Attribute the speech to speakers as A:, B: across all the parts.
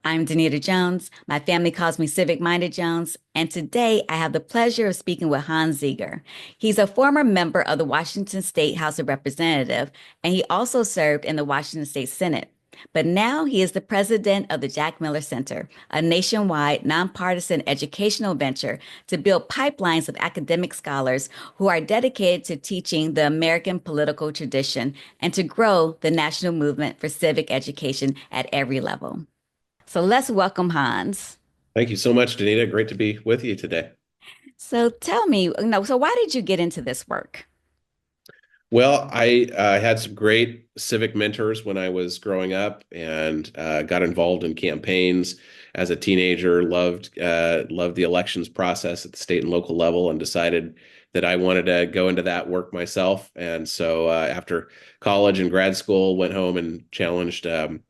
A: I'm Danita Jones. My family calls me Civic Minded Jones. And today I have the pleasure of speaking with Hans Zeiger. He's a former member of the Washington State House of Representatives, and he also served in the Washington State Senate. But now he is the president of the Jack Miller Center, a nationwide nonpartisan educational venture to build pipelines of academic scholars who are dedicated to teaching the American political tradition and to grow the national movement for civic education at every level. So let's welcome Hans.
B: Thank you so much, Danita. Great to be with you today.
A: So tell me, so why did you get into this work?
B: Well, I had some great civic mentors when I was growing up and got involved in campaigns as a teenager, loved the elections process at the state and local level, and decided that I wanted to go into that work myself. And so after college and grad school, went home and challenged an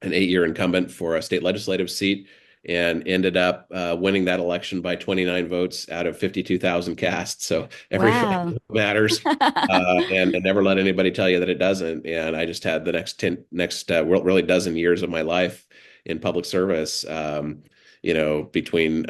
B: 8-year incumbent for a state legislative seat and ended up winning that election by 29 votes out of 52,000 cast. So every vote
A: Wow.
B: matters, and never let anybody tell you that it doesn't. And I just had the really dozen years of my life in public service. Between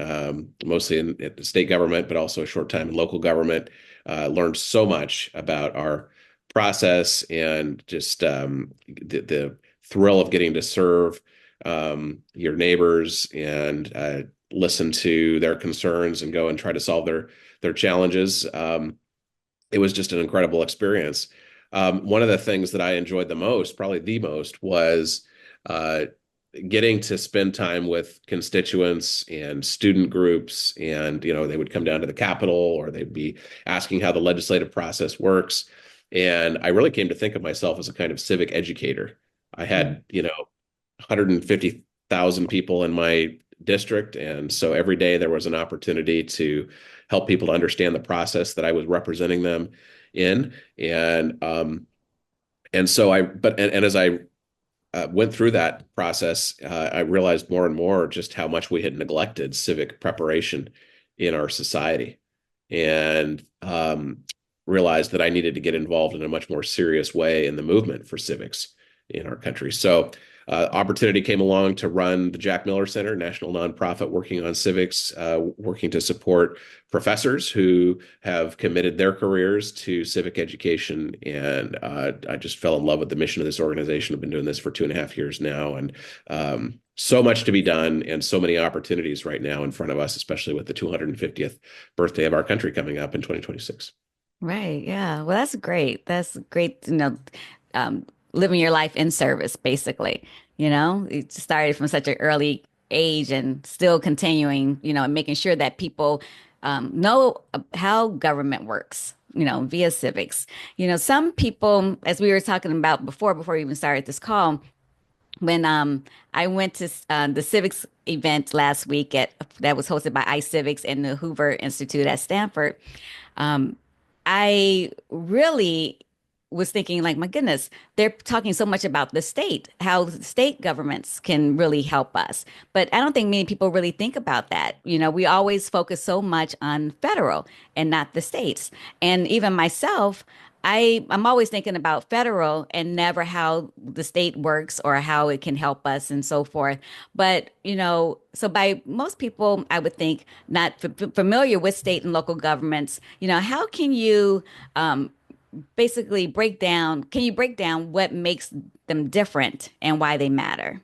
B: mostly in the state government, but also a short time in local government, learned so much about our process and just the thrill of getting to serve your neighbors and listen to their concerns and go and try to solve their challenges. It was just an incredible experience. One of the things that I enjoyed the most, probably the most, was uh, getting to spend time with constituents and student groups. And, they would come down to the Capitol or they'd be asking how the legislative process works. And I really came to think of myself as a kind of civic educator. I had, 150,000 people in my district. And so every day there was an opportunity to help people to understand the process that I was representing them in. And so and as I went through that process, I realized more and more just how much we had neglected civic preparation in our society, and realized that I needed to get involved in a much more serious way in the movement for civics in our country. So, opportunity came along to run the Jack Miller Center, national nonprofit working on civics, working to support professors who have committed their careers to civic education. And I just fell in love with the mission of this organization. I've been doing this for 2.5 years now, and so much to be done and so many opportunities right now in front of us, especially with the 250th birthday of our country coming up in 2026.
A: Right. Yeah. Well, that's great. That's great, um, living your life in service, basically. It started from such an early age and still continuing, and making sure that people know how government works, via civics. Some people, as we were talking about before we even started this call, when I went to the civics event last week that was hosted by iCivics and the Hoover Institute at Stanford. Um, I really was thinking, like, my goodness, they're talking so much about the state, how state governments can really help us. But I don't think many people really think about that. We always focus so much on federal and not the states. And even myself, I'm always thinking about federal and never how the state works or how it can help us and so forth. But, so by most people, I would think not familiar with state and local governments, how can you basically can you break down what makes them different and why they matter,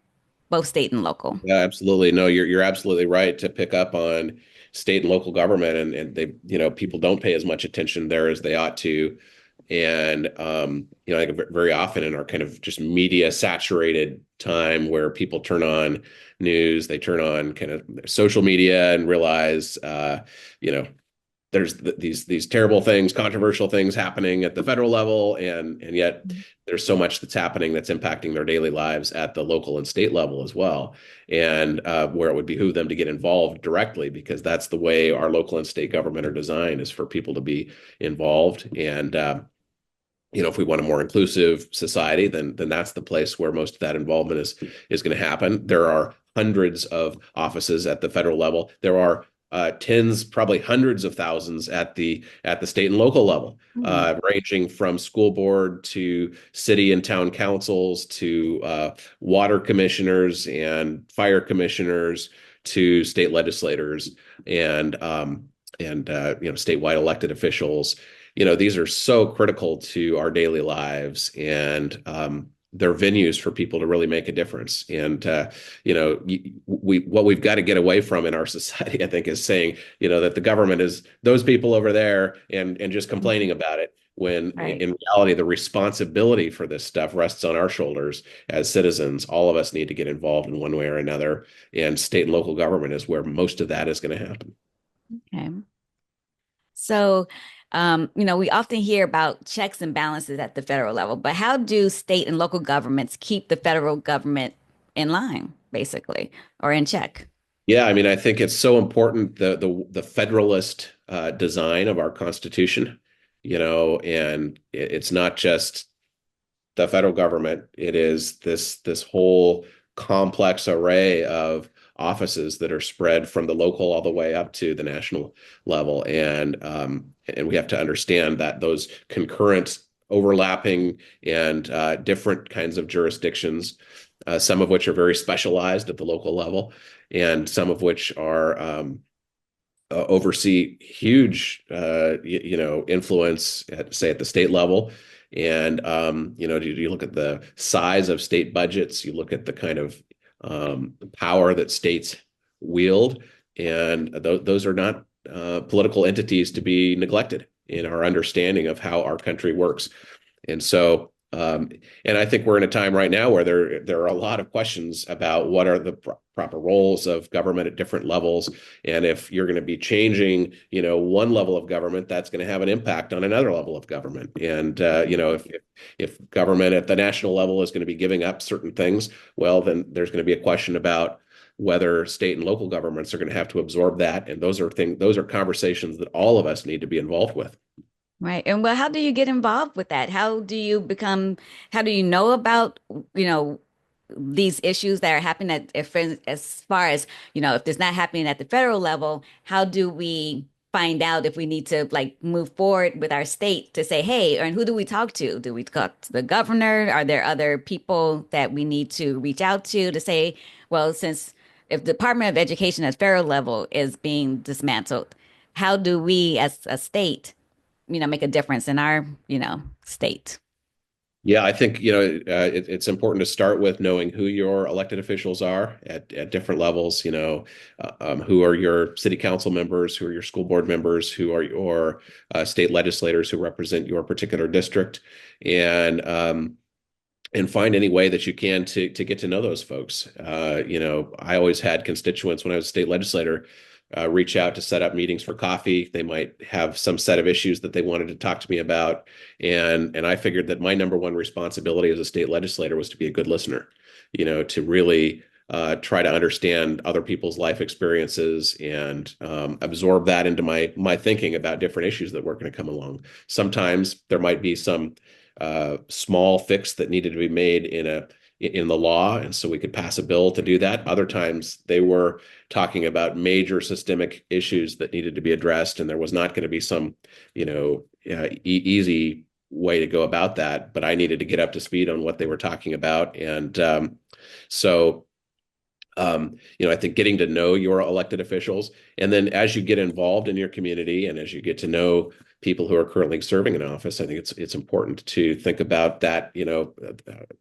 A: both state and local?
B: Yeah, absolutely. No, you're absolutely right to pick up on state and local government, and they, people don't pay as much attention there as they ought to. And I think very often in our kind of just media saturated time where people turn on news, they turn on kind of social media and realize, you know, there's these terrible things, controversial things happening at the federal level, and yet there's so much that's happening that's impacting their daily lives at the local and state level as well, and where it would behoove them to get involved directly, because that's the way our local and state government are designed, is for people to be involved. And if we want a more inclusive society, then that's the place where most of that involvement is going to happen. There are hundreds of offices at the federal level. There are tens, probably hundreds of thousands at the state and local level,
A: Hmm.
B: ranging from school board to city and town councils to water commissioners and fire commissioners to state legislators and statewide elected officials. These are so critical to our daily lives, and they're venues for people to really make a difference. And what we've got to get away from in our society, I think, is saying that the government is those people over there and just complaining about it. When
A: Right.
B: in reality, the responsibility for this stuff rests on our shoulders as citizens. All of us need to get involved in one way or another, and state and local government is where most of that is going to happen.
A: Okay. So, we often hear about checks and balances at the federal level, but how do state and local governments keep the federal government in line, basically, or in check?
B: Yeah, I mean, I think it's so important the federalist design of our Constitution, and it's not just the federal government. It is this whole complex array of offices that are spread from the local all the way up to the national level, and we have to understand that those concurrent, overlapping, and different kinds of jurisdictions, some of which are very specialized at the local level, and some of which are oversee huge, influence at, say, at the state level. And you look at the size of state budgets, you look at the kind of power that states wield, and those are not political entities to be neglected in our understanding of how our country works. And so, and I think we're in a time right now where there are a lot of questions about what are the proper roles of government at different levels, and if you're going to be changing, one level of government, that's going to have an impact on another level of government. And if government at the national level is going to be giving up certain things, well, then there's going to be a question about whether state and local governments are going to have to absorb that. And those are conversations that all of us need to be involved with.
A: Right. And well, how do you get involved with that? How do you know about, you know, these issues that are happening as far as, if it's not happening at the federal level, how do we find out if we need to like move forward with our state to say, hey, and who do we talk to? Do we talk to the governor? Are there other people that we need to reach out to say, well, since if the Department of Education at federal level is being dismantled, how do we as a state make a difference in our, state.
B: Yeah, I think it's important to start with knowing who your elected officials are at different levels. Who are your city council members, who are your school board members, who are your state legislators who represent your particular district, and find any way that you can to get to know those folks. I always had constituents when I was a state legislator reach out to set up meetings for coffee. They might have some set of issues that they wanted to talk to me about, and I figured that my number one responsibility as a state legislator was to be a good listener, to really try to understand other people's life experiences and absorb that into my thinking about different issues that were going to come along. Sometimes there might be some small fix that needed to be made in the law, and so we could pass a bill to do that. Other times they were talking about major systemic issues that needed to be addressed, and there was not going to be some, easy way to go about that. But I needed to get up to speed on what they were talking about, and so I think getting to know your elected officials, and then as you get involved in your community and as you get to know people who are currently serving in office, I think it's important to think about that.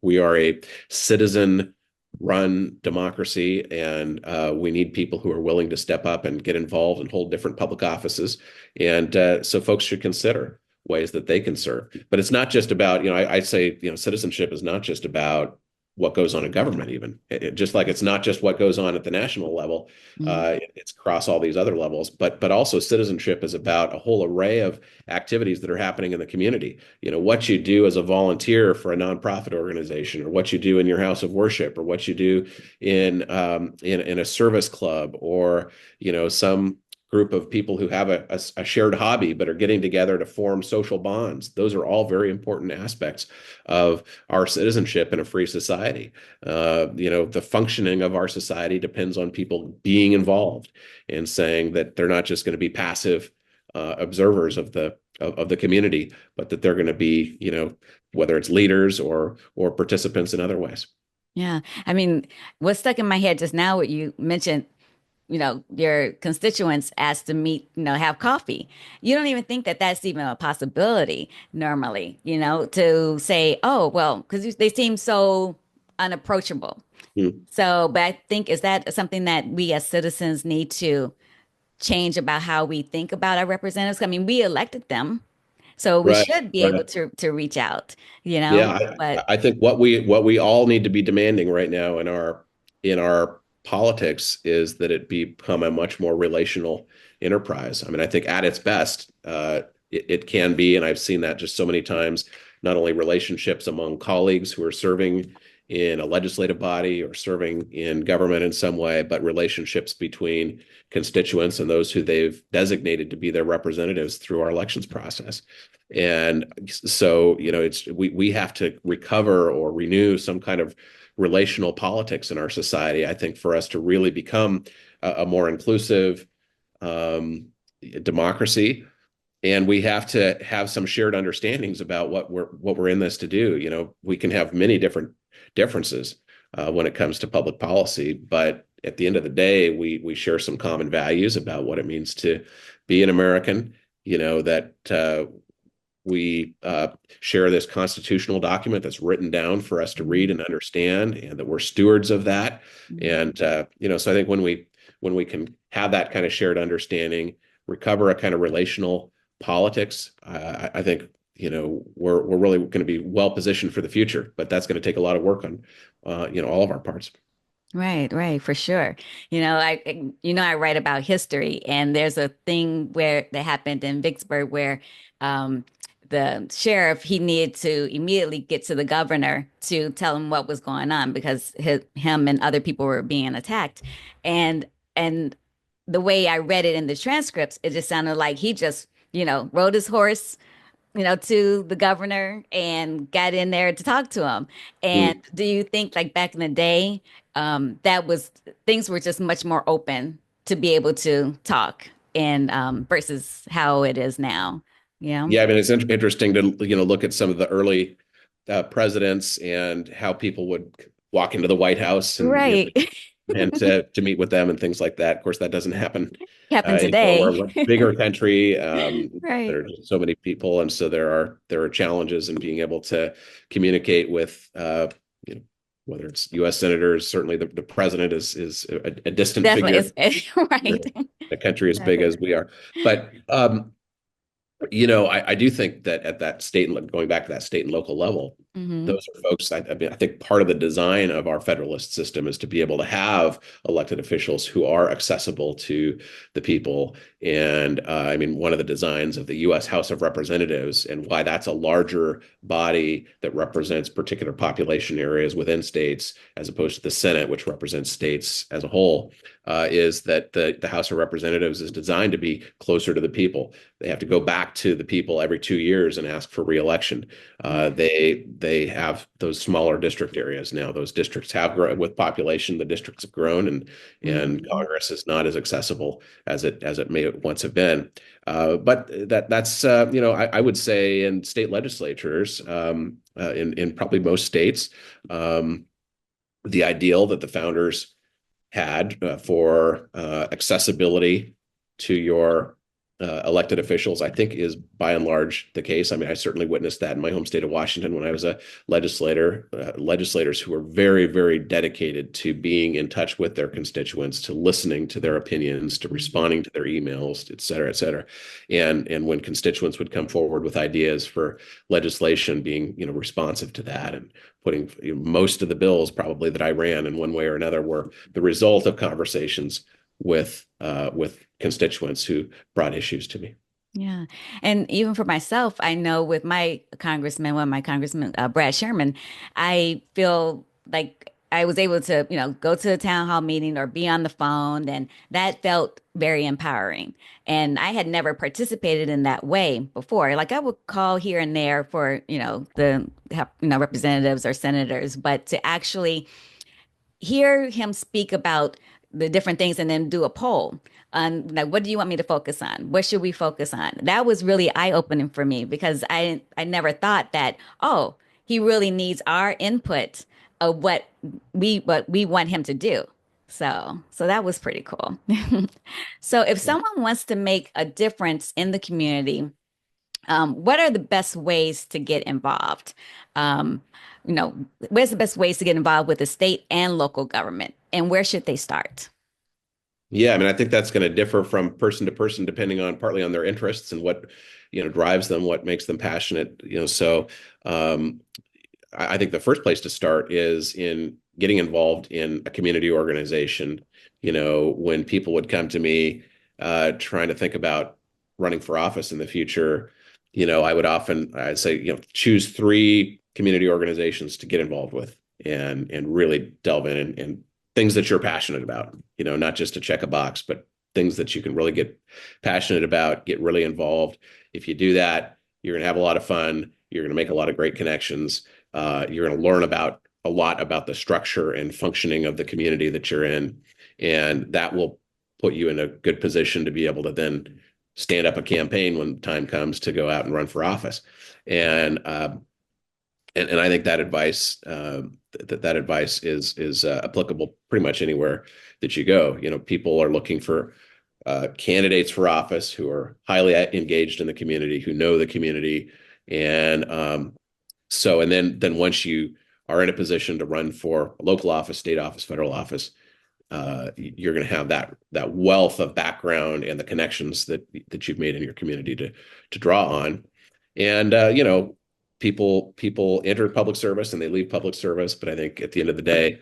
B: We are a citizen-run democracy, and we need people who are willing to step up and get involved and hold different public offices. And so folks should consider ways that they can serve. But it's not just about, I say, citizenship is not just about what goes on in government, even just like it's not just what goes on at the national level.
A: Mhm.
B: It's across all these other levels, but also citizenship is about a whole array of activities that are happening in the community. What you do as a volunteer for a nonprofit organization, or what you do in your house of worship, or what you do in a service club, or some group of people who have a shared hobby but are getting together to form social bonds. Those are all very important aspects of our citizenship in a free society. The functioning of our society depends on people being involved and saying that they're not just going to be passive observers of the community, but that they're going to be, whether it's leaders or participants in other ways.
A: Yeah. I mean, what stuck in my head just now, what you mentioned, your constituents asked to meet, have coffee. You don't even think that that's even a possibility normally, to say, oh, well, because they seem so unapproachable.
B: Mm.
A: So, but I think, is that something that we as citizens need to change about how we think about our representatives? I mean, we elected them, so we
B: Right,
A: should be able
B: right.
A: to reach out,
B: Yeah,
A: but
B: I think what we all need to be demanding right now in our politics is that it become a much more relational enterprise. I mean, I think at its best, it can be, and I've seen that just so many times, not only relationships among colleagues who are serving in a legislative body or serving in government in some way, but relationships between constituents and those who they've designated to be their representatives through our elections process. And so, we have to recover or renew some kind of relational politics in our society, I think, for us to really become a more inclusive democracy. And we have to have some shared understandings about what we're in this to do. We can have many different differences when it comes to public policy, but at the end of the day, we share some common values about what it means to be an American. That we share this constitutional document that's written down for us to read and understand, and that we're stewards of that. And so I think when we can have that kind of shared understanding, recover a kind of relational politics, I think we're really going to be well positioned for the future. But that's going to take a lot of work on all of our parts.
A: right, right, for sure. I write about history, and there's a thing where that happened in Vicksburg where um, the sheriff he needed to immediately get to the governor to tell him what was going on because him and other people were being attacked, and the way I read it in the transcripts, it just sounded like he just rode his horse to the governor and got in there to talk to him. And
B: Mm.
A: do you think like back in the day, that was things were just much more open to be able to talk and versus how it is now? Yeah.
B: Yeah, I mean, it's interesting to look at some of the early presidents and how people would walk into the White House and
A: Right.
B: and to meet with them and things like that. Of course, that doesn't happen
A: Happened
B: anymore.
A: today.
B: We're a bigger country.
A: Right.
B: There are just so many people, and so there are challenges in being able to communicate with you know whether it's U.S. senators. Certainly, the president is a distant
A: Definitely.
B: figure.
A: Right.
B: A country as big
A: Exactly.
B: as we are, but I do think that at that state and going back to that state and local level,
A: Hmm.
B: those are folks. I mean, I think part of the design of our federalist system is to be able to have elected officials who are accessible to the people. And I mean, one of the designs of the U.S. House of Representatives and why that's a larger body that represents particular population areas within states, as opposed to the Senate, which represents states as a whole, is that the House of Representatives is designed to be closer to the people. They have to go back to the people every 2 years and ask for reelection. They have those smaller district areas now. Those districts have grown with population. The districts have grown, and
A: Hmm.
B: Congress is not as accessible as it may once have been. But that's I would say in state legislatures, in probably most states, the ideal that the founders had for accessibility to your elected officials, I think is by and large the case. I mean, I certainly witnessed that in my home state of Washington when I was a legislator, legislators who were very, very dedicated to being in touch with their constituents, to listening to their opinions, to responding to their emails, et cetera, et cetera. And when constituents would come forward with ideas for legislation, being, responsive to that and putting most of the bills probably that I ran in one way or another were the result of conversations with constituents who brought issues to me.
A: Yeah. And even for myself, I know with my congressman, one of my congressmen, Brad Sherman, I feel like I was able to, go to a town hall meeting or be on the phone, and that felt very empowering. And I had never participated in that way before. Like I would call here and there for, the representatives or senators, but to actually hear him speak about the different things and then do a poll on like what do you want me to focus on? What should we focus on? That was really eye-opening for me because I never thought that, oh, he really needs our input of what we want him to do. So that was pretty cool. So if someone wants to make a difference in the community, what are the best ways to get involved? Um, where's the best ways to get involved with the state and local government, and where should they start?
B: Yeah, I mean, I think that's going to differ from person to person, depending on partly on their interests and what, drives them, what makes them passionate. So um, I think the first place to start is in getting involved in a community organization. When people would come to me trying to think about running for office in the future, I'd say, choose three community organizations to get involved with and really delve in and things that you're passionate about, not just to check a box, but things that you can really get passionate about, get really involved. If you do that, you're going to have a lot of fun. You're going to make a lot of great connections. You're going to learn about a lot about the structure and functioning of the community that you're in, and that will put you in a good position to be able to then stand up a campaign when the time comes to go out and run for office. And and I think that advice that advice is applicable pretty much anywhere that you go. People are looking for candidates for office who are highly engaged in the community, who know the community, and and then once you are in a position to run for a local office, state office, federal office, you're going to have that wealth of background and the connections that you've made in your community to draw on. And people enter public service and they leave public service, but I think at the end of the day,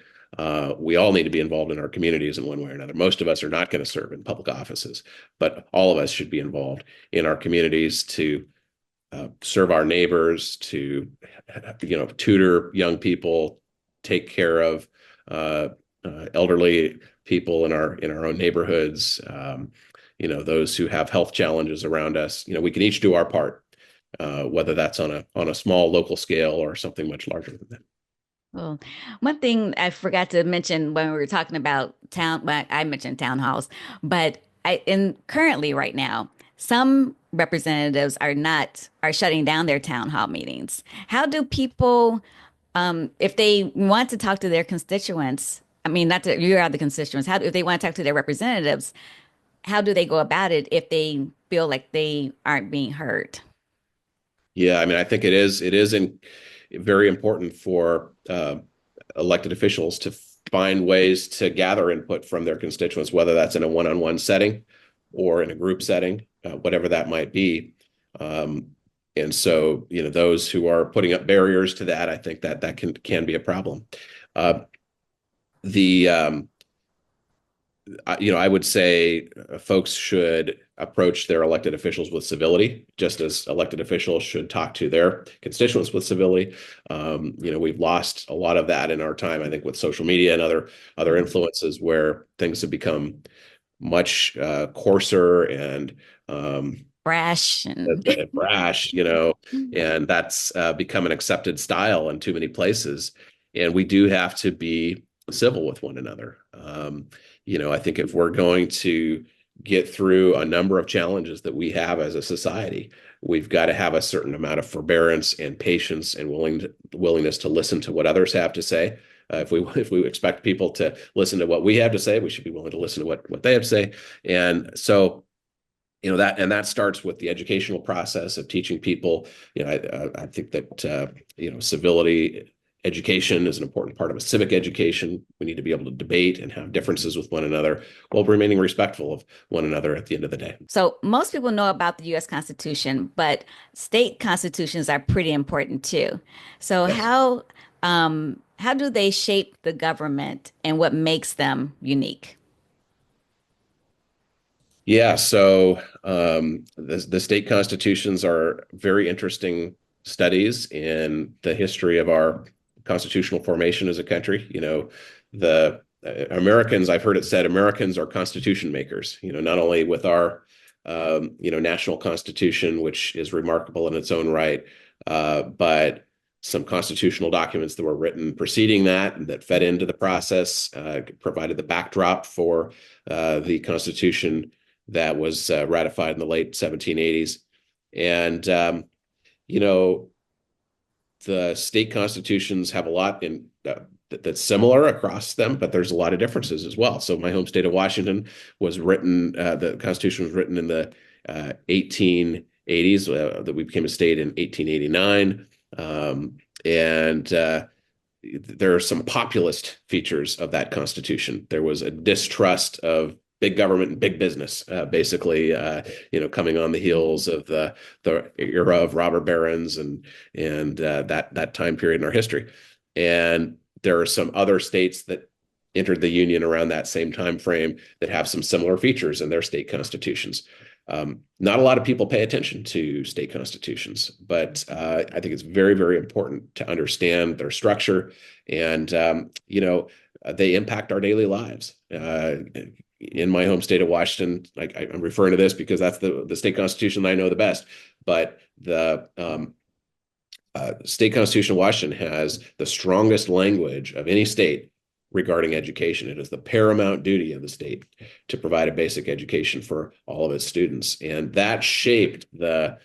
B: we all need to be involved in our communities in one way or another. Most of us are not going to serve in public offices, but all of us should be involved in our communities to serve our neighbors, to tutor young people, take care of elderly people in our own neighborhoods. Those who have health challenges around us. We can each do our part, whether that's on a small local scale or something much larger than that.
A: Well, one thing I forgot to mention when we were talking about well, I mentioned town halls, but currently right now, some representatives are shutting down their town hall meetings. How do people, if they want to talk to their constituents, I mean, not to, you are the constituents, if they want to talk to their representatives, how do they go about it if they feel like they aren't being heard?
B: Yeah, I mean, I think it is very important for elected officials to find ways to gather input from their constituents, whether that's in a one-on-one setting or in a group setting, whatever that might be. And so, those who are putting up barriers to that, I think that can be a problem. Uh, the I would say folks should approach their elected officials with civility, just as elected officials should talk to their constituents with civility. We've lost a lot of that in our time, I think, with social media and other influences where things have become much coarser and
A: Brash and
B: brash, and that's become an accepted style in too many places. And we do have to be civil with one another. I think if we're going to get through a number of challenges that we have as a society, we've got to have a certain amount of forbearance and patience and willingness to listen to what others have to say. If we expect people to listen to what we have to say, we should be willing to listen to what they have to say. And so, that starts with the educational process of teaching people. I think that civility education is an important part of a civic education. We need to be able to debate and have differences with one another while remaining respectful of one another at the end of the day.
A: So most people know about the U.S. Constitution, but state constitutions are pretty important too. So
B: Yes.
A: how do they shape the government and what makes them unique?
B: Yeah, so the state constitutions are very interesting studies in the history of our constitutional formation as a country. The Americans, I've heard it said, Americans are constitution makers. Not only with our national constitution, which is remarkable in its own right, but some constitutional documents that were written preceding that and that fed into the process, provided the backdrop for the Constitution that was ratified in the late 1780s. And, you know, the state constitutions have a lot that's similar across them, but there's a lot of differences as well. So my home state of Washington was written, the Constitution was written in the 1880s, that we became a state in 1889. And there are some populist features of that Constitution. There was a distrust of big government and big business, basically, coming on the heels of the era of robber barons and that time period in our history. And there are some other states that entered the union around that same time frame that have some similar features in their state constitutions. Not a lot of people pay attention to state constitutions, but I think it's very, very important to understand their structure, and they impact our daily lives. In my home state of Washington, I'm referring to this because that's the state constitution that I know the best, but the state constitution of Washington has the strongest language of any state regarding education. It is the paramount duty of the state to provide a basic education for all of its students. And that shaped the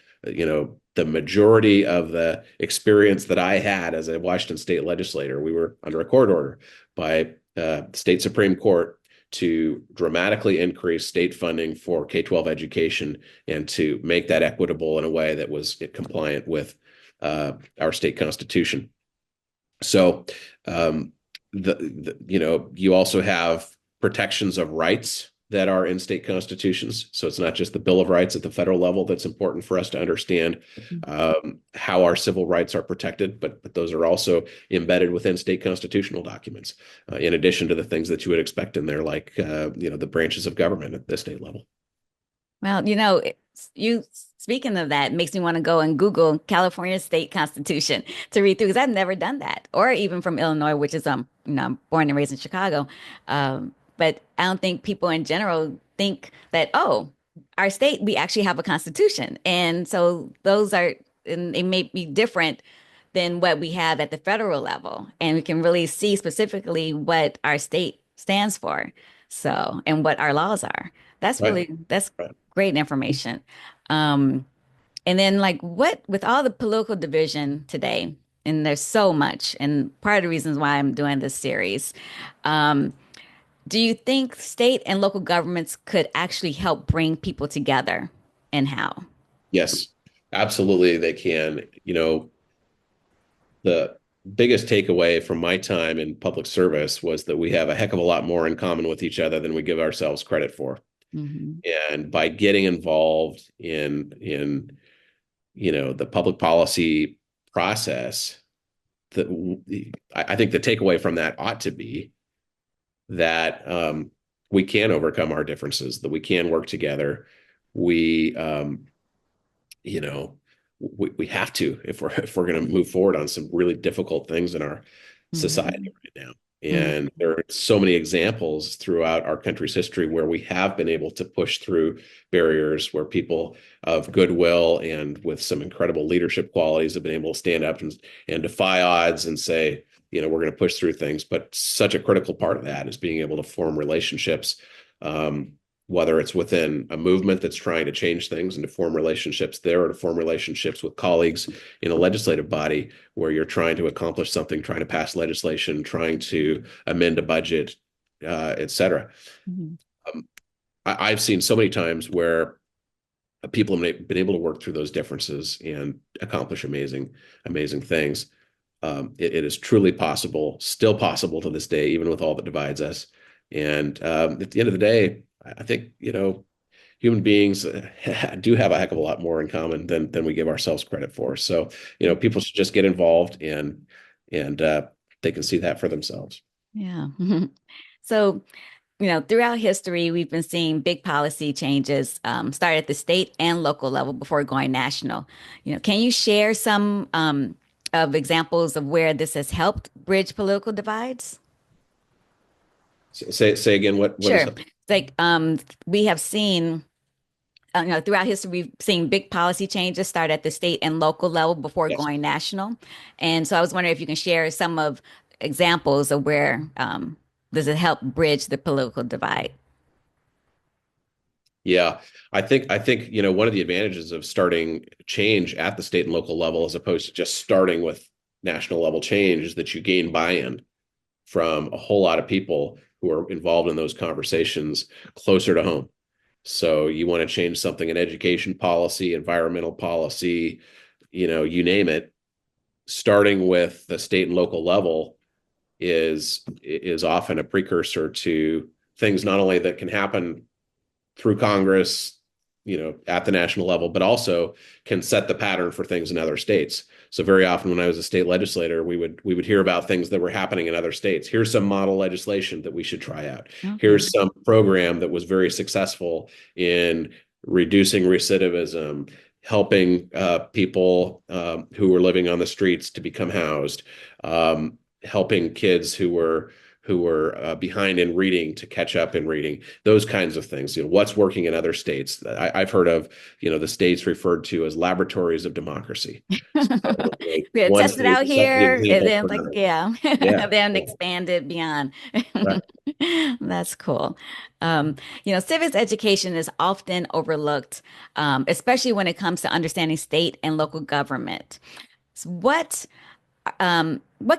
B: majority of the experience that I had as a Washington state legislator. We were under a court order by the state Supreme Court to dramatically increase state funding for K-12 education and to make that equitable in a way that was compliant with our state constitution. So, you also have protections of rights that are in state constitutions. So it's not just the Bill of Rights at the federal level that's important for us to understand how our civil rights are protected, but those are also embedded within state constitutional documents, in addition to the things that you would expect in there, like the branches of government at the state level.
A: Well, you speaking of that makes me want to go and Google California State Constitution to read through because I've never done that, or even from Illinois, which is I'm born and raised in Chicago. But I don't think people in general think that, oh, our state, we actually have a constitution, and so those are, and they may be different than what we have at the federal level, and we can really see specifically what our state stands for, so and what our laws are.
B: Right.
A: That's
B: Right.
A: great information. Um, and then like what with all the political division today, and there's so much, and part of the reasons why I'm doing this series, um, do you think state and local governments could actually help bring people together, and how?
B: Yes, absolutely they can. The biggest takeaway from my time in public service was that we have a heck of a lot more in common with each other than we give ourselves credit for.
A: Hmm.
B: And by getting involved in the public policy process, I think the takeaway from that ought to be that we can overcome our differences, that we can work together. We you know we have to, if we're going to move forward on some really difficult things in our society
A: Hmm.
B: right now.
A: Hmm.
B: And there are so many examples throughout our country's history where we have been able to push through barriers, where people of goodwill and with some incredible leadership qualities have been able to stand up and defy odds and say, we're going to push through things. But such a critical part of that is being able to form relationships, whether it's within a movement that's trying to change things and to form relationships there, or to form relationships with colleagues in a legislative body where you're trying to accomplish something, trying to pass legislation, trying to amend a budget, et cetera.
A: Hmm.
B: Um, I've seen so many times where people have been able to work through those differences and accomplish amazing, amazing things. It is truly possible, still possible to this day, even with all that divides us. And at the end of the day, I think, human beings do have a heck of a lot more in common than we give ourselves credit for. So, people should just get involved, and they can see that for themselves.
A: Yeah. So, throughout history, we've been seeing big policy changes start at the state and local level before going national. Can you share some of examples of where this has helped bridge political divides?
B: Say again, what is
A: Sure.
B: up?
A: Like we have seen throughout history, we've seen big policy changes start at the state and local level before
B: Yes.
A: going national. And so I was wondering if you can share some of examples of where does it help bridge the political divide?
B: Yeah, I think one of the advantages of starting change at the state and local level as opposed to just starting with national level change is that you gain buy-in from a whole lot of people who are involved in those conversations closer to home. So you want to change something in education policy, environmental policy, you name it, starting with the state and local level is often a precursor to things not only that can happen through Congress, at the national level, but also can set the pattern for things in other states. So very often when I was a state legislator, we would hear about things that were happening in other states. Here's some model legislation that we should try out.
A: Okay.
B: Here's some program that was very successful in reducing recidivism, helping people who were living on the streets to become housed, helping kids who were behind in reading to catch up in reading, those kinds of things. What's working in other states. I've heard of, the states referred to as laboratories of democracy. So,
A: We had
B: one
A: tested
B: state
A: out
B: is set the
A: here and
B: example
A: then
B: for
A: like,
B: another.
A: yeah,
B: Yeah,
A: then
B: yeah,
A: expanded beyond.
B: right.
A: That's cool. Um, civics education is often overlooked, especially when it comes to understanding state and local government. So what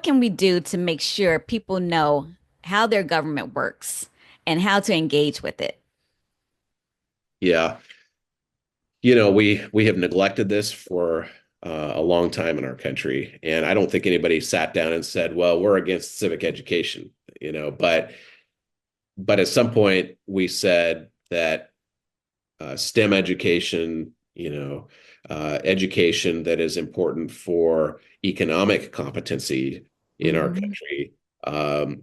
A: can we do to make sure people know how their government works and how to engage with it?
B: Yeah. We have neglected this for a long time in our country, and I don't think anybody sat down and said, "Well, we're against civic education," but at some point we said that STEM education, education that is important for economic competency in our
A: Hmm.
B: country. Um,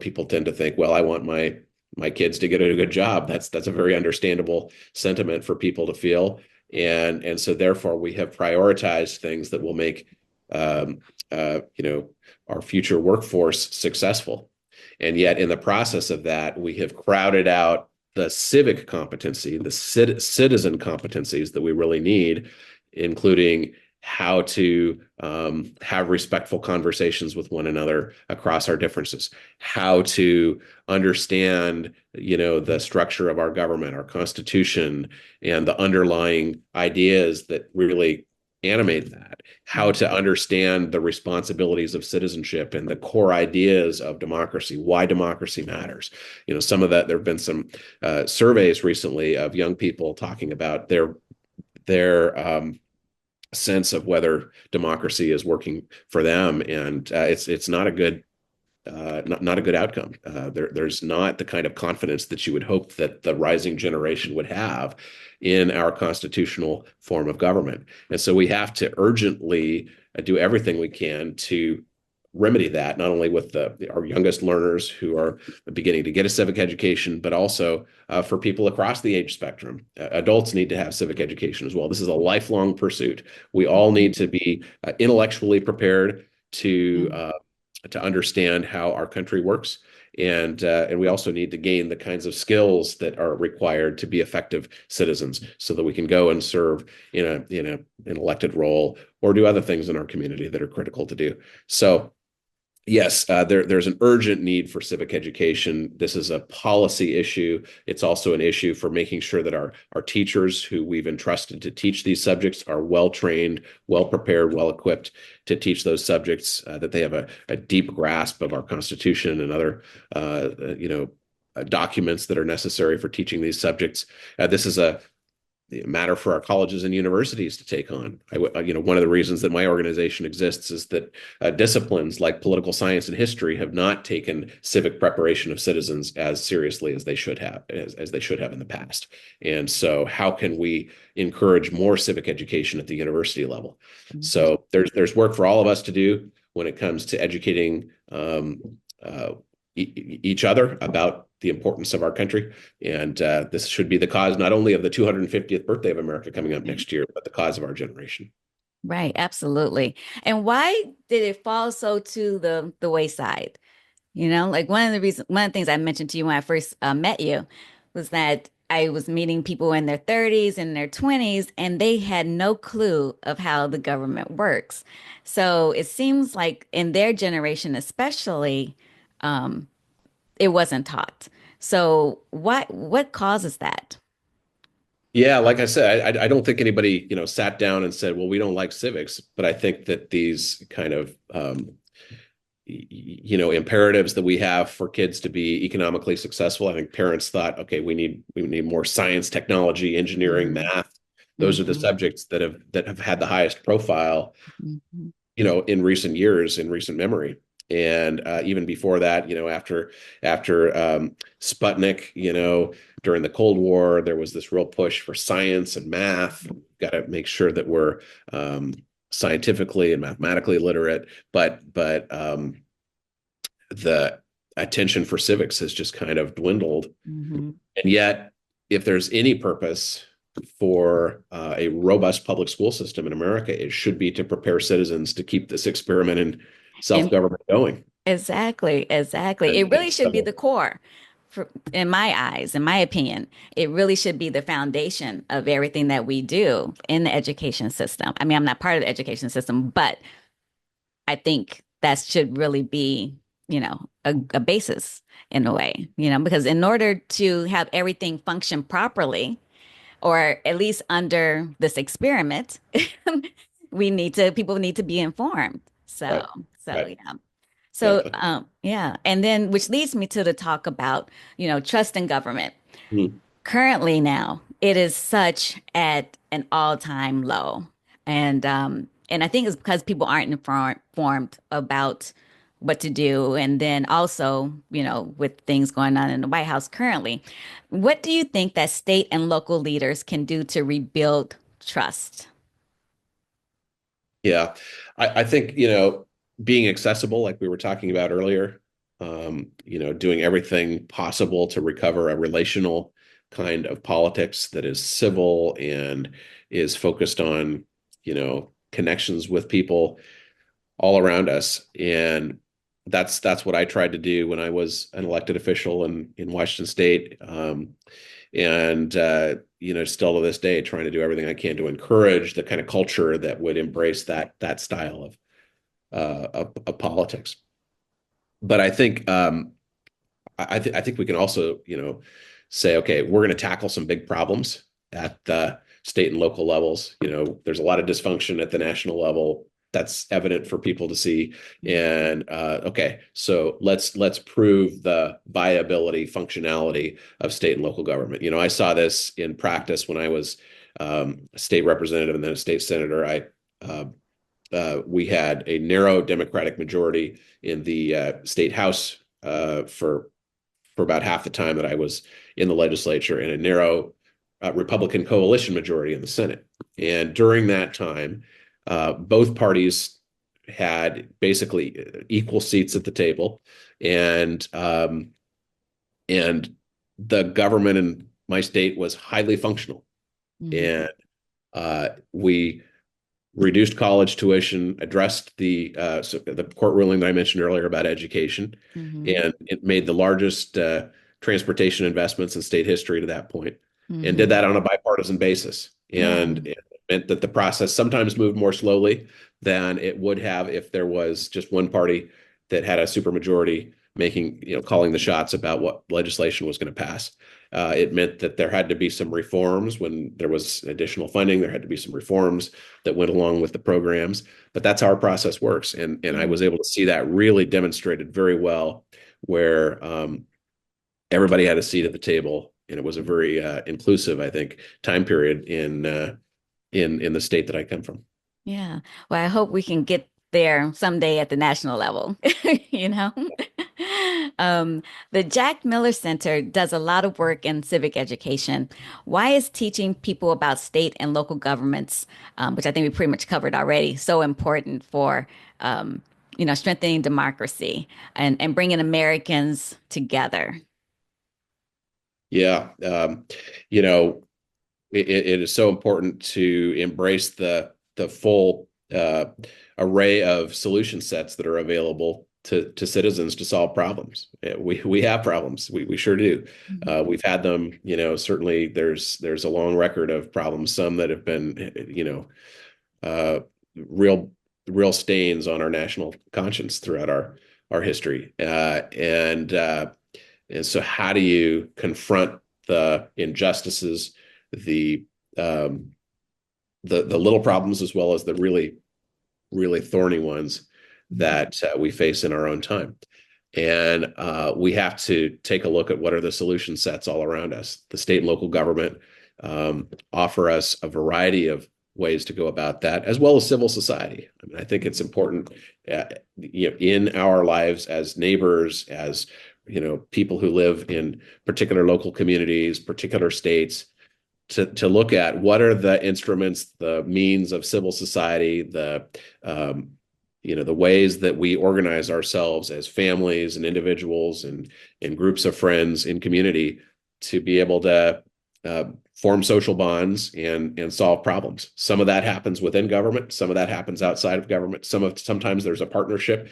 B: People tend to think, well, I want my kids to get a good job. That's a very understandable sentiment for people to feel, and so therefore we have prioritized things that will make um, our future workforce successful. And yet, in the process of that, we have crowded out the civic competency, the citizen competencies that we really need, including how to have respectful conversations with one another across our differences, how to understand, the structure of our government, our constitution, and the underlying ideas that really animate that, how to understand the responsibilities of citizenship and the core ideas of democracy, why democracy matters. Some of that, there have been some surveys recently of young people talking about their sense of whether democracy is working for them, and it's not a good not a good outcome. There's not the kind of confidence that you would hope that the rising generation would have in our constitutional form of government. And so we have to urgently do everything we can to remedy that, not only with our youngest learners who are beginning to get a civic education, but also for people across the age spectrum. Adults need to have civic education as well. This is a lifelong pursuit. We all need to be intellectually prepared to understand how our country works. And we also need to gain the kinds of skills that are required to be effective citizens so that we can go and serve an elected role or do other things in our community that are critical to do. So yes, there's an urgent need for civic education. This is a policy issue. It's also an issue for making sure that our teachers who we've entrusted to teach these subjects are well trained, well prepared, well equipped to teach those subjects, that they have a deep grasp of our Constitution and other documents that are necessary for teaching these subjects. This is a matter for our colleges and universities to take on. One of the reasons that my organization exists is that disciplines like political science and history have not taken civic preparation of citizens as seriously as they should have, as they should have in the past. And so, how can we encourage more civic education at the university level?
A: Mhm.
B: So there's work for all of us to do when it comes to educating each other about the importance of our country. And this should be the cause not only of the 250th birthday of America coming up next year, but the cause of our generation.
A: Right, absolutely. And why did it fall so to the wayside? Like one of the things I mentioned to you when I first met you was that I was meeting people in their 30s and their 20s, and they had no clue of how the government works. So it seems like in their generation, especially, it wasn't taught. So what causes that?
B: Yeah, like I said, I don't think anybody, sat down and said, well, we don't like civics, but I think that these kind of imperatives that we have for kids to be economically successful. I think parents thought, okay, we need more science, technology, engineering,
A: Hmm.
B: math. Those are the
A: Hmm.
B: subjects that have had the highest profile,
A: Hmm.
B: in recent years, in recent memory. And even before that, after Sputnik, during the Cold War, there was this real push for science and math. Got to make sure that we're um, scientifically and mathematically literate. But the attention for civics has just kind of dwindled.
A: Hmm.
B: And yet, if there's any purpose for a robust public school system in America, it should be to prepare citizens to keep this experiment in
A: And
B: self-government going.
A: exactly, exactly. It
B: And
A: really should be
B: so,
A: the core. In my eyes, in my opinion, it really should be the foundation of everything that we do in the education system. I mean, I'm not part of the education system, but I think that should really be, a basis in a way, because in order to have everything function properly, or at least under this experiment, people need to be informed. So,
B: right,
A: so
B: right,
A: yeah. So,
B: exactly.
A: yeah. And then, which leads me to the talk about, trust in government.
B: Hmm.
A: Currently now, it is such at an all-time low. And I think it's because people aren't informed about what to do. And then also, with things going on in the White House currently, what do you think that state and local leaders can do to rebuild trust?
B: Yeah, I think, being accessible, like we were talking about earlier, doing everything possible to recover a relational kind of politics that is civil and is focused on, connections with people all around us. And that's what I tried to do when I was an elected official in Washington State. And still to this day, trying to do everything I can to encourage the kind of culture that would embrace that style of politics. But I think I think we can also, say, okay, we're going to tackle some big problems at the state and local levels. There's a lot of dysfunction at the national level. That's evident for people to see. And okay, so let's prove the viability, functionality of state and local government. I saw this in practice when I was a state representative and then a state senator. Uh, we had a narrow Democratic majority in the state house for about half the time that I was in the legislature, and a narrow Republican coalition majority in the Senate. And during that time, both parties had basically equal seats at the table, and and the government in my state was highly functional.
A: Hmm.
B: And we reduced college tuition, addressed the court ruling that I mentioned earlier about education,
A: Hmm.
B: and it made the largest transportation investments in state history to that point, and did
A: Hmm.
B: that on a bipartisan basis.
A: Yeah.
B: And it meant that the process sometimes moved more slowly than it would have if there was just one party that had a supermajority making, calling the shots about what legislation was going to pass. It meant that there had to be some reforms when there was additional funding. There had to be some reforms that went along with the programs. But that's how our process works. And I
A: Yeah.
B: was able to see that really demonstrated very well, where everybody had a seat at the table, and it was a very inclusive, I think, time period in the state that I come from.
A: Yeah. Well, I hope we can get there someday at the national level, you know? Um, the Jack Miller Center does a lot of work in civic education. Why is teaching people about state and local governments, which I think we pretty much covered already, so important for, um, strengthening democracy and bringing Americans together?
B: Yeah, you know, it is so important to embrace the full uh, array of solution sets that are available to citizens to solve problems. We have problems. We sure do. We've had them, certainly there's a long record of problems, some that have been, uh, real real stains on our national conscience throughout our history. And so how do you confront the injustices, the um, the little problems as well as the really thorny ones that we face in our own time? And we have to take a look at what are the solution sets all around us. The state and local government offer us a variety of ways to go about that, as well as civil society. I mean, I think it's important, in our lives as neighbors, as people who live in particular local communities, particular states, to look at what are the instruments, the means of civil society, um, the ways that we organize ourselves as families and individuals and groups of friends in community to be able to form social bonds and solve problems. Some of that happens within government. Some of that happens outside of government. Sometimes there's a partnership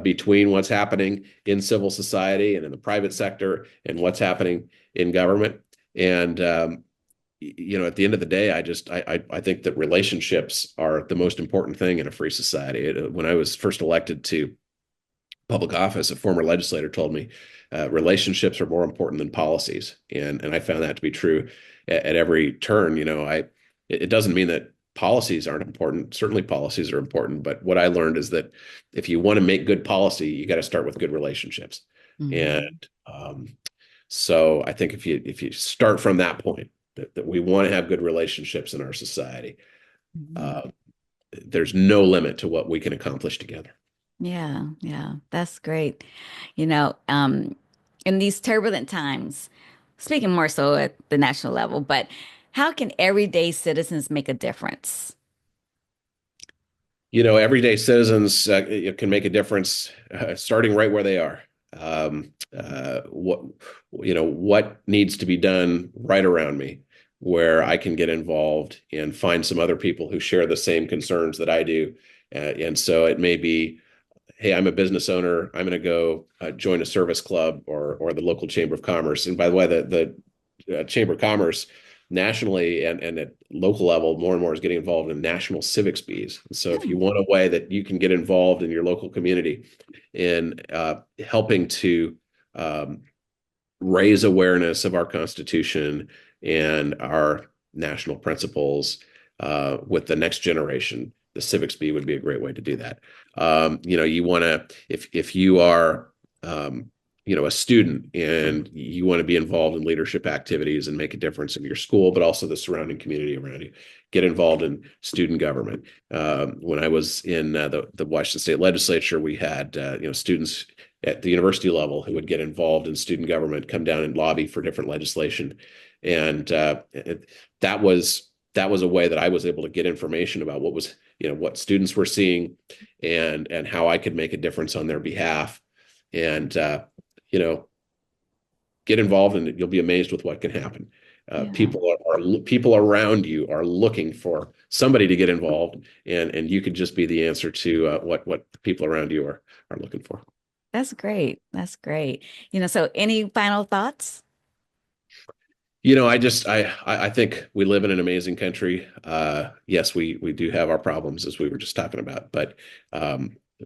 B: between what's happening in civil society and in the private sector and what's happening in government. And at the end of the day, I think that relationships are the most important thing in a free society. When I was first elected to public office, a former legislator told me relationships are more important than policies, and I found that to be true at every turn. It doesn't mean that policies aren't important. Certainly, policies are important, but what I learned is that if you want to make good policy, you got to start with good relationships.
A: Mm-hmm.
B: And so I think if you start from that point, that we want to have good relationships in our society,
A: Mm-hmm.
B: uh, there's no limit to what we can accomplish together.
A: Yeah, yeah, that's great. You know, um, in these turbulent times, speaking more so at the national level, but how can everyday citizens make a difference?
B: Everyday citizens can make a difference, starting right where they are. What needs to be done right around me, where I can get involved and find some other people who share the same concerns that I do. And so it may be, hey, I'm a business owner. I'm going to go join a service club or the local chamber of commerce. And by the way, the chamber of commerce nationally and at local level, more and more is getting involved in national civics bees. And so if you want a way that you can get involved in your local community in helping to um, raise awareness of our Constitution and our national principles with the next generation, the civics bee would be a great way to do that. You want to, if you are, a student and you want to be involved in leadership activities and make a difference in your school, but also the surrounding community around you, get involved in student government. When I was in the Washington State Legislature, we had students at the university level who would get involved in student government, come down and lobby for different legislation, and that was a way that I was able to get information about what students were seeing and how I could make a difference on their behalf. And you know, get involved and you'll be amazed with what can happen.
A: Yeah,
B: People around you are looking for somebody to get involved, and you could just be the answer to what the people around you are looking for.
A: that's great. That's great. So any final thoughts?
B: I think we live in an amazing country. Yes, we do have our problems as we were just talking about, but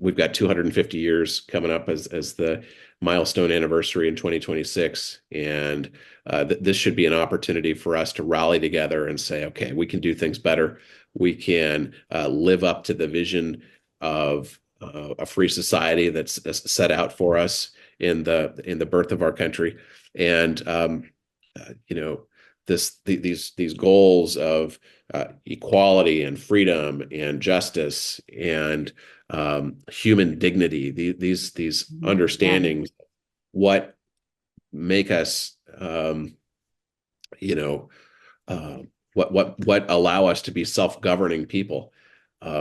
B: we've got 250 years coming up as the milestone anniversary in 2026, and this should be an opportunity for us to rally together and say, okay, we can do things better. We can live up to the vision of a free society that's set out for us in the birth of our country, and you know, these goals of equality and freedom and justice and human dignity, these
A: Mhm. Yeah.
B: understandings, what make us, you know, uh, what allow us to be self-governing people.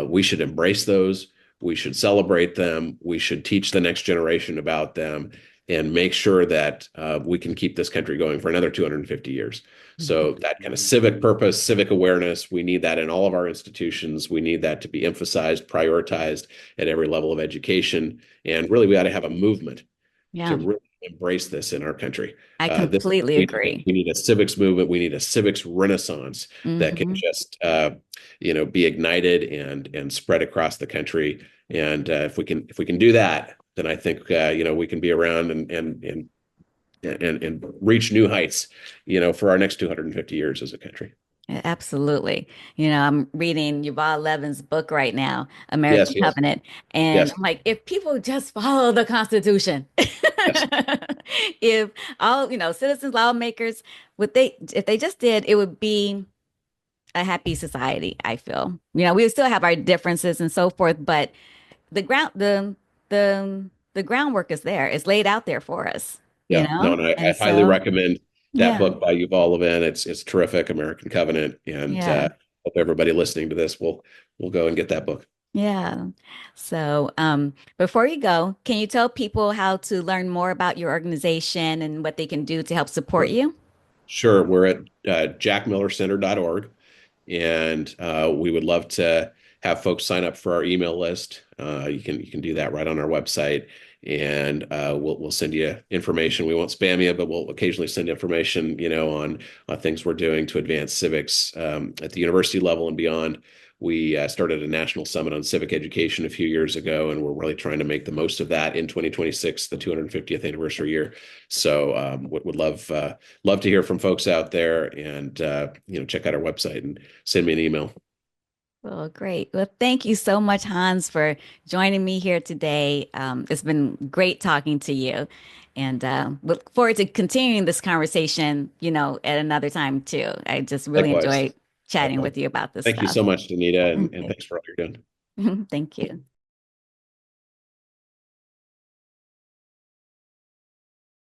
B: We should embrace those. We should celebrate them. We should teach the next generation about them, and make sure that we can keep this country going for another 250 years. So that kind of civic purpose, civic awareness, we need that in all of our institutions. We need that to be emphasized, prioritized at every level of education. And really, we ought to have a movement to
A: Yeah,
B: really embrace this in our country.
A: I
B: This
A: completely agree.
B: we need a civics movement. We need a civics renaissance that can
A: Hmm.
B: just be ignited and spread across the country. And if we can do that, then I think we can be around and reach new heights, for our next 250 years as a country.
A: Absolutely. I'm reading Yuval Levin's book right now,
B: Yes,
A: American
B: yes,
A: Covenant, and
B: yes,
A: I'm like, if people just follow the Constitution,
B: yes.
A: if all, citizens, lawmakers, if they just did, it would be a happy society, I feel. We would still have our differences and so forth, but the ground, the groundwork is there. It's laid out there for us,
B: Yeah, no, and I
A: And
B: highly
A: so,
B: recommend that
A: yeah,
B: book by Yuval Levin. It's terrific, American Covenant, and
A: yeah.
B: hope everybody listening to this will go and get that book.
A: Yeah. So, before you go, can you tell people how to learn more about your organization and what they can do to help support
B: Sure.
A: you?
B: Sure, we're at jackmillercenter.org, and we would love to have folks sign up for our email list. You can do that right on our website, and we'll send you information. We won't spam you, but we'll occasionally send information, on things we're doing to advance civics at the university level and beyond. We started a national summit on civic education a few years ago, and we're really trying to make the most of that in 2026, the 250th anniversary year. So would love to hear from folks out there, and check out our website and send me an email.
A: Well, great. Well, thank you so much, Hans, for joining me here today. It's been great talking to you, and look forward to continuing this conversation, at another time too. I just really
B: Likewise.
A: enjoyed chatting
B: Likewise.
A: with you about this
B: Thank you
A: stuff.
B: so much, Danita, and
A: Okay.
B: thanks for all you're doing.
A: Thank you.